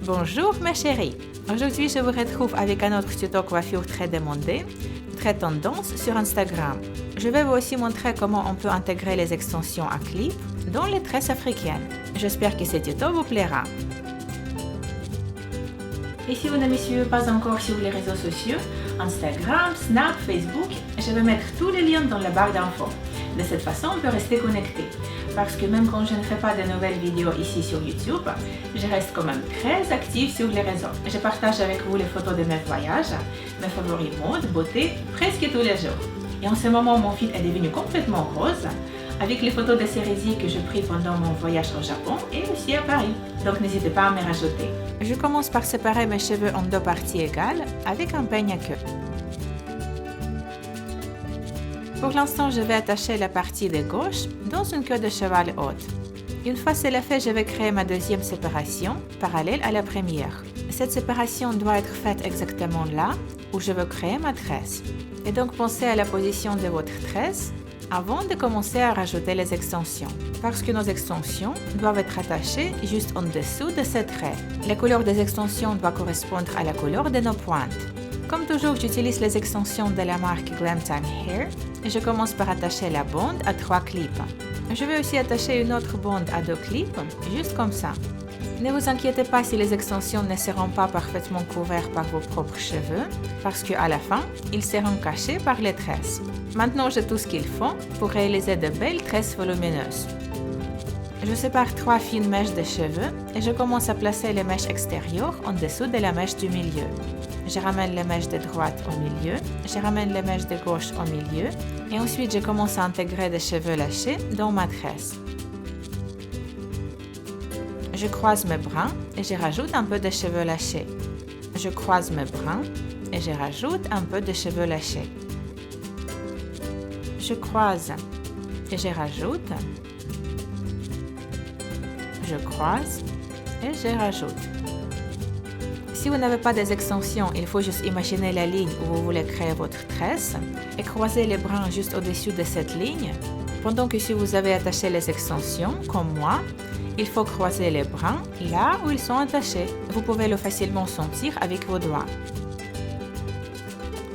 Bonjour mes chéris, aujourd'hui je vous retrouve avec un autre tuto coiffure très demandé, très tendance sur Instagram. Je vais vous aussi montrer comment on peut intégrer les extensions à clip dans les tresses africaines. J'espère que ce tuto vous plaira. Et si vous ne me suivez pas encore sur les réseaux sociaux, Instagram, Snap, Facebook, je vais mettre tous les liens dans la barre d'infos. De cette façon, on peut rester connecté. Parce que même quand je ne fais pas de nouvelles vidéos ici sur YouTube, je reste quand même très active sur les réseaux. Je partage avec vous les photos de mes voyages, mes favoris mode, beauté, presque tous les jours. Et en ce moment, mon feed est devenu complètement rose, avec les photos de cerisiers que j'ai pris pendant mon voyage au Japon et aussi à Paris. Donc n'hésitez pas à me rajouter. Je commence par séparer mes cheveux en deux parties égales avec un peigne à queue. Pour l'instant, je vais attacher la partie de gauche dans une queue de cheval haute. Une fois cela fait, je vais créer ma deuxième séparation, parallèle à la première. Cette séparation doit être faite exactement là où je veux créer ma tresse. Et donc pensez à la position de votre tresse avant de commencer à rajouter les extensions. Parce que nos extensions doivent être attachées juste en dessous de ces traits. La couleur des extensions doit correspondre à la couleur de nos pointes. Comme toujours, j'utilise les extensions de la marque Glam Time Hair et je commence par attacher la bande à 3 clips. Je vais aussi attacher une autre bande à 2 clips, juste comme ça. Ne vous inquiétez pas si les extensions ne seront pas parfaitement couvertes par vos propres cheveux, parce qu'à la fin, ils seront cachés par les tresses. Maintenant, j'ai tout ce qu'il faut pour réaliser de belles tresses volumineuses. Je sépare 3 fines mèches de cheveux et je commence à placer les mèches extérieures en dessous de la mèche du milieu. Je ramène les mèches de droite au milieu, je ramène les mèches de gauche au milieu et ensuite je commence à intégrer des cheveux lâchés dans ma tresse. Je croise mes brins et je rajoute un peu de cheveux lâchés. Je croise mes brins et je rajoute un peu de cheveux lâchés. Je croise et je rajoute. Je croise et je rajoute. Si vous n'avez pas des extensions, il faut juste imaginer la ligne où vous voulez créer votre tresse et croiser les brins juste au-dessus de cette ligne. Pendant que si vous avez attaché les extensions, comme moi, il faut croiser les brins là où ils sont attachés. Vous pouvez le facilement sentir avec vos doigts.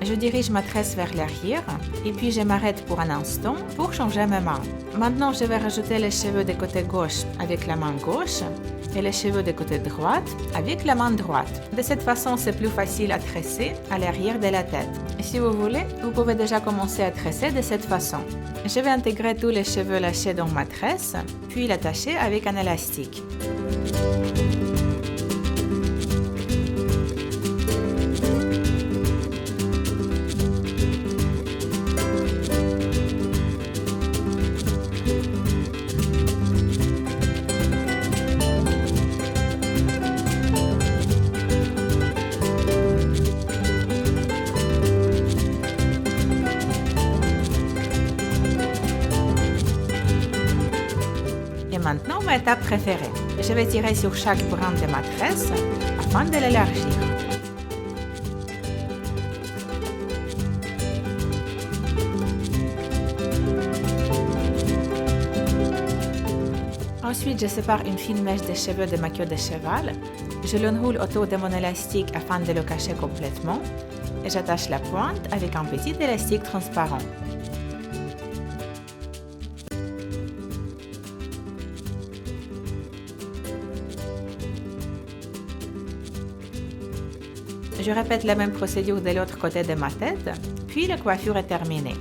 Je dirige ma tresse vers l'arrière et puis je m'arrête pour un instant pour changer mes mains. Maintenant, je vais rajouter les cheveux du côté gauche avec la main gauche et les cheveux du côté droite avec la main droite. De cette façon, c'est plus facile à tresser à l'arrière de la tête. Et si vous voulez, vous pouvez déjà commencer à tresser de cette façon. Je vais intégrer tous les cheveux lâchés dans ma tresse, puis l'attacher avec un élastique. Maintenant, ma étape préférée. Je vais tirer sur chaque brin de ma tresse afin de l'élargir. Ensuite, je sépare une fine mèche de cheveux de ma queue de cheval. Je l'enroule autour de mon élastique afin de le cacher complètement et j'attache la pointe avec un petit élastique transparent. Je répète la même procédure de l'autre côté de ma tête, puis la coiffure est terminée.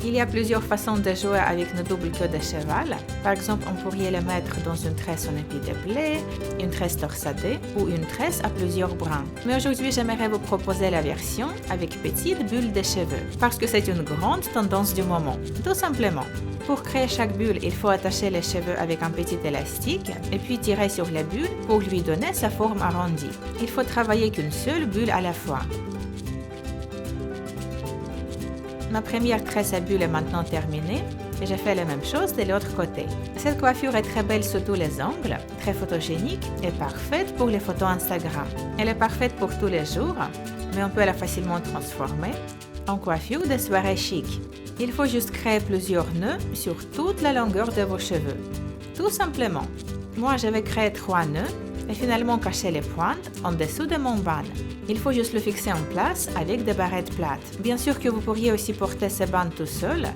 Il y a plusieurs façons de jouer avec nos doubles queues de cheval. Par exemple, on pourrait le mettre dans une tresse en épi de blé, une tresse torsadée ou une tresse à plusieurs brins. Mais aujourd'hui, j'aimerais vous proposer la version avec petites bulles de cheveux, parce que c'est une grande tendance du moment, tout simplement. Pour créer chaque bulle, il faut attacher les cheveux avec un petit élastique et puis tirer sur la bulle pour lui donner sa forme arrondie. Il faut travailler qu'une seule bulle à la fois. Ma première tresse à bulles est maintenant terminée et je fais la même chose de l'autre côté. Cette coiffure est très belle sous tous les angles, très photogénique et parfaite pour les photos Instagram. Elle est parfaite pour tous les jours, mais on peut la facilement transformer en coiffure de soirée chic. Il faut juste créer plusieurs nœuds sur toute la longueur de vos cheveux. tout simplement. Moi, je vais créer 3 nœuds et finalement cacher les pointes en dessous de mon band. Il faut juste le fixer en place avec des barrettes plates. Bien sûr que vous pourriez aussi porter ce band tout seul,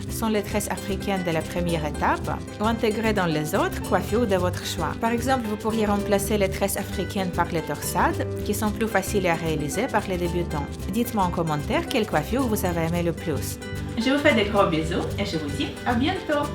sans les tresses africaines de la première étape, ou intégrer dans les autres coiffures de votre choix. Par exemple, vous pourriez remplacer les tresses africaines par les torsades, qui sont plus faciles à réaliser par les débutants. Dites-moi en commentaire quelle coiffure vous avez aimé le plus. Je vous fais des gros bisous et je vous dis à bientôt!